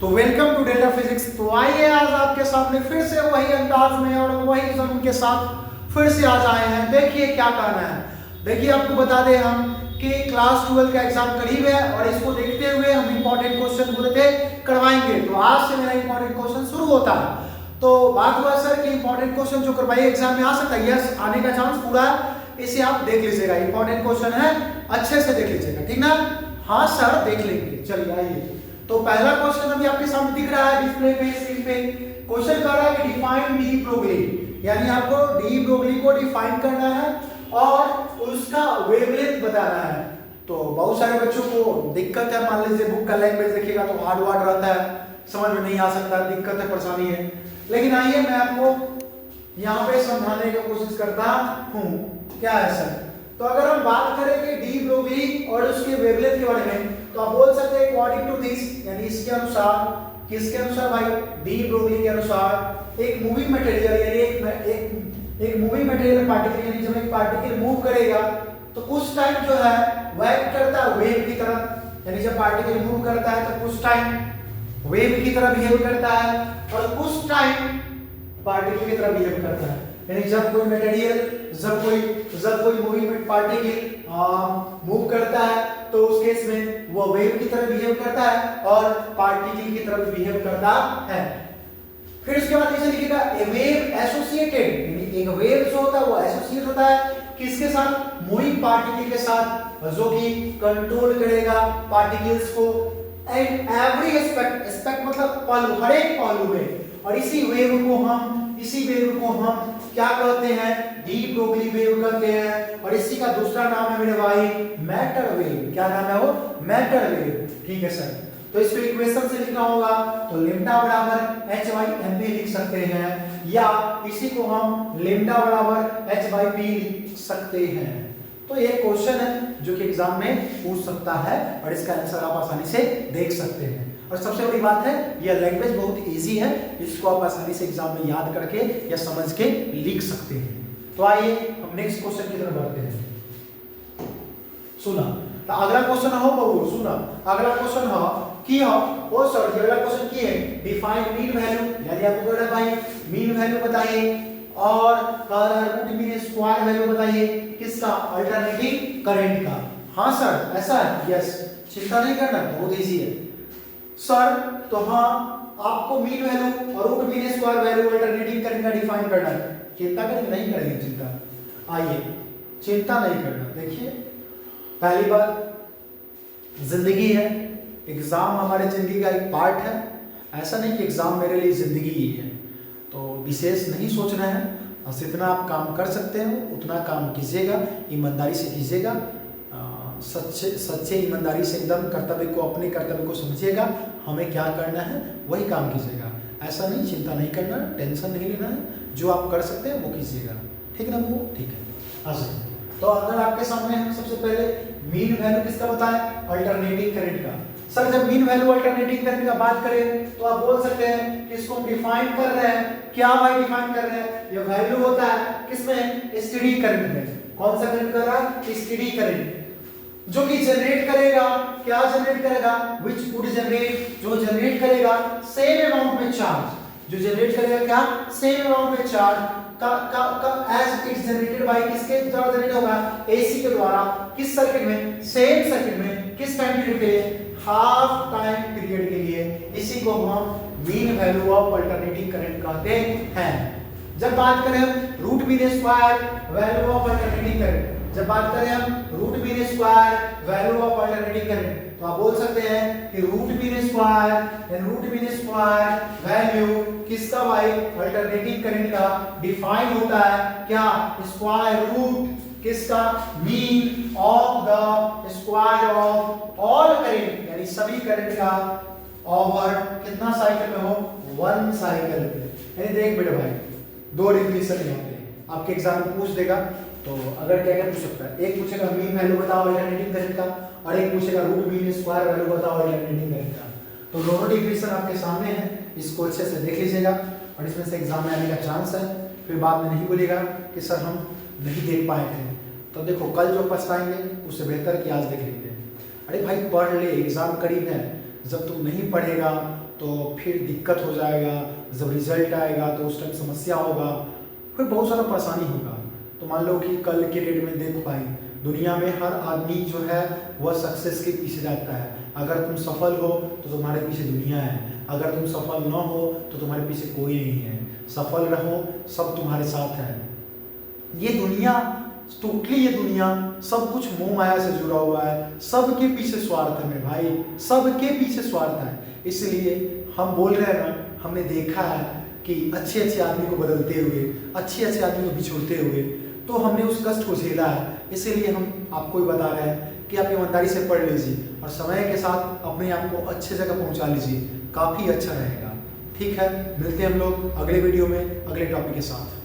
तो welcome to data physics. तो आइए आज आपके सामने फिर से वही अंदाज में और वही जमीन के साथ फिर से आज आए हैं। देखिए क्या करना है। देखिए आपको बता दें हम कि क्लास 12 का एग्जाम करीब है और इसको देखते हुए हम इंपॉर्टेंट क्वेश्चन पूरे थे करवाएंगे। तो आज से मेरा इंपॉर्टेंट क्वेश्चन शुरू होता है। तो बात हुआ सर कि इंपॉर्टेंट क्वेश्चन जो करवाइए एग्जाम में आ सकता है। यस, आने का चांस पूरा है। इसे आप देख लीजिएगा, इंपॉर्टेंट क्वेश्चन है, अच्छे से देख लीजिएगा, ठीक ना? हाँ सर देख लेंगे। चलिए आइए। तो पहला क्वेश्चन अभी आपके सामने दिख रहा है डिस्प्ले पे, स्क्रीन पे। क्वेश्चन कह रहा है कि डिफाइन डी ब्रोगली, यानी आपको डी ब्रोगली को डिफाइन करना है और उसका वेवलेंथ बताना है। तो बहुत सारे बच्चों को दिक्कत है, मान लीजिए बुक का लैंग्वेज देखिएगा तो हार्ड वर्ड रहता है, समझ में नहीं आ सकता, दिक्कत है, परेशानी है। लेकिन आइए मैं आपको यहाँ पे समझाने की कोशिश करता हूँ। क्या है सर? तो अगर हम बात करें कि डी ब्रोगली और उसके वेवलेंथ के बारे में, तो आप बोल सकते हैं अकॉर्डिंग टू दिस, यानी इसके अनुसार, किसके अनुसार भाई? डी ब्रोगली के अनुसार एक मूविंग मटेरियल, यानी एक मूविंग मटेरियल पार्टिकल, यानी जब एक पार्टिकल मूव करेगा तो कुछ टाइम जो है वह करता है वेव की तरह, यानी जब पार्टिकल मूव करता है तो कुछ टाइम वेव की तरह बिहेव करता है और कुछ टाइम पार्टिकल की तरह बिहेव करता है। यानी जब कोई मटेरियल, जब कोई मूविंग पार्टिकल मूव करता है तो उस केस में वो वेव की तरह बिहेव करता है और पार्टिकल की तरह बिहेव करता है। फिर उसके बाद इसे लिखिएगा ए वेव एसोसिएटेड, यानी एक वेव जो होता है वो एसोसिएट होता है किसके साथ? मूविंग पार्टिकल के साथ, जो कि कंट्रोल करेगा पार्टिकल्स को एंड एवरी एस्पेक्ट मतलब पहलू, हर एक पहलू में। और इसी वेव को हम क्या कहते हैं? डी ब्रोगली वेव कहते हैं। और इसी का दूसरा नाम है मेरे भाई मैटर वेव। क्या नाम है वो? Matter wave. ठीक है सर। तो इसको इक्वेशन से लिखना होगा तो लेम्डा बराबर h/mv लिख सकते हैं, या इसी को हम लेम्डा बराबर h/p लिख सकते हैं। तो ये क्वेश्चन है जो कि एग्जाम में पूछ सकता है और इसका आंसर आप आसानी से देख सकते हैं। और सबसे बड़ी बात है यह लैंग्वेज बहुत इजी है, इसको आप आसानी से एग्जाम में याद करके या समझ के लिख सकते हैं। तो आइए हम नेक्स्ट क्वेश्चन की तरफ बढ़ते हैं। सुना तो अगला क्वेश्चन हो बबू, सुना अगला क्वेश्चन हो की हो वो सर अगला क्वेश्चन की है डिफाइन मीन वैल्यू, यानी आपको कह रहा है भाई मीन वैल्यू बताइए और कह रहा है रूट मीन स्क्वायर वैल्यू बताइए किसका? अल्टरनेटिंग करंट का। हाँ सर ऐसा है, यस, चिंता नहीं करना, बहुत इजी है सर। तो हाँ आपको मीन वैल्यू और root mean square value alternating current का डिफाइन करना है। चिंता करेंगे? नहीं करेंगे चिंता। आइए चिंता नहीं करना। देखिए पहली बात जिंदगी है, एग्जाम हमारे जिंदगी का एक पार्ट है। ऐसा नहीं कि एग्जाम मेरे लिए जिंदगी ही है, तो विशेष नहीं सोचना है। बस इतना आप काम कर सकते हो उतना काम कीजिएगा, ईमानदारी से कीजिएगा, सच्चे ईमानदारी से एकदम कर्तव्य को, अपने कर्तव्य को समझिएगा, हमें क्या करना है वही काम कीजिएगा। ऐसा नहीं, चिंता नहीं करना, टेंशन नहीं लेना है, जो आप कर सकते हैं वो कीजिएगा। ठीक ना वो? ठीक है। अच्छा तो अगर आपके सामने हम सबसे पहले मीन वैल्यू किसका बताएं? अल्टरनेटिंग करंट का। सर जब मीन वैल्यू अल्टरनेटिंग करंट का बात करें तो आप बोल सकते हैं कि इसको हम डिफाइन कर रहे हैं। क्या भाई डिफाइन कर रहे हैं? ये वैल्यू होता है किसमें? स्टेडी करंट में। कौन सा करंट कर रहा है? स्टेडी करंट, जो कि जनरेट करेगा, क्या जनरेट करेगा? व्हिच वुड जनरेट, जो जनरेट करेगा सेम अमाउंट में चार्ज, जो जनरेट करेगा क्या? सेम अमाउंट में चार्ज का एज इट्स जनरेटेड बाय, किसके द्वारा जनरेट होगा? एसी के द्वारा। किस सर्किट में? सेम सर्किट में। किस टाइम पीरियड के लिए? हाफ टाइम पीरियड के लिए। इसी को हम mean value of alternating current कहते हैं। जब बात करें हम root mean square value of alternating current, जब बात करें हम root mean square value of alternating current, तो आप बोल सकते हैं कि रूट मीन स्क्वायर वैल्यू किसका भाई? अल्टरनेटिंग करंट का डिफाइन होता है क्या? स्क्वायर रूट किसका? Mean of the square of all current, यानी सभी करंट का ओवर कितना साइकिल में हो? 1 साइकिल पे। यानी देख बेटे भाई दो डिफिनेशन यहाँ पे आपके एग्जाम में पूछ देगा। तो अगर क्या क्या पूछ सकता है, एक पूछेगा मीन वैल्यू बताओ अल्टरनेटिंग करंट का और एक पूछेगा रूट मीन स्क्वायर वैल्यू बताओ अल्टरनेटिंग करंट का। तो दोनों डिफिनेशन आपके सामने है, इसको अच्छे से देख लीजिएगा और इसमें से एग्जाम में आने का चांस है। फिर बाद में नहीं बोलेगा कि सर हम नहीं देख पाए थे। तो देखो कल जो पछताएंगे उससे बेहतर कि आज देख लेंगे। अरे भाई पढ़ ले, एग्जाम करीब है। जब तुम नहीं पढ़ेगा तो फिर दिक्कत हो जाएगा, जब रिजल्ट आएगा तो उस टाइम समस्या होगा, फिर बहुत सारा परेशानी होगा। तो मान लो कि कल के डेट में देखो भाई, दुनिया में हर आदमी जो है वह सक्सेस के पीछे जाता है। अगर तुम सफल हो तो तुम्हारे पीछे दुनिया है, अगर तुम सफल न हो तो तुम्हारे पीछे कोई नहीं है। सफल रहो, सब तुम्हारे साथ है। ये दुनिया टोटली, ये दुनिया सब कुछ मोह माया से जुड़ा हुआ है। सबके पीछे स्वार्थ है मेरे भाई, सबके पीछे स्वार्थ है। इसलिए हम बोल रहे हैं ना, हमने देखा है कि अच्छे अच्छे आदमी को बदलते हुए, अच्छे अच्छे आदमी को बिछोड़ते हुए, तो हमने उस कष्ट को झेला है। इसीलिए हम आपको भी बता रहे हैं कि आप ईमानदारी से पढ़ लीजिए और समय के साथ अपने आप को अच्छे जगह पहुंचा लीजिए, काफ़ी अच्छा रहेगा। ठीक है, मिलते हैं हम लोग अगले वीडियो में अगले टॉपिक के साथ।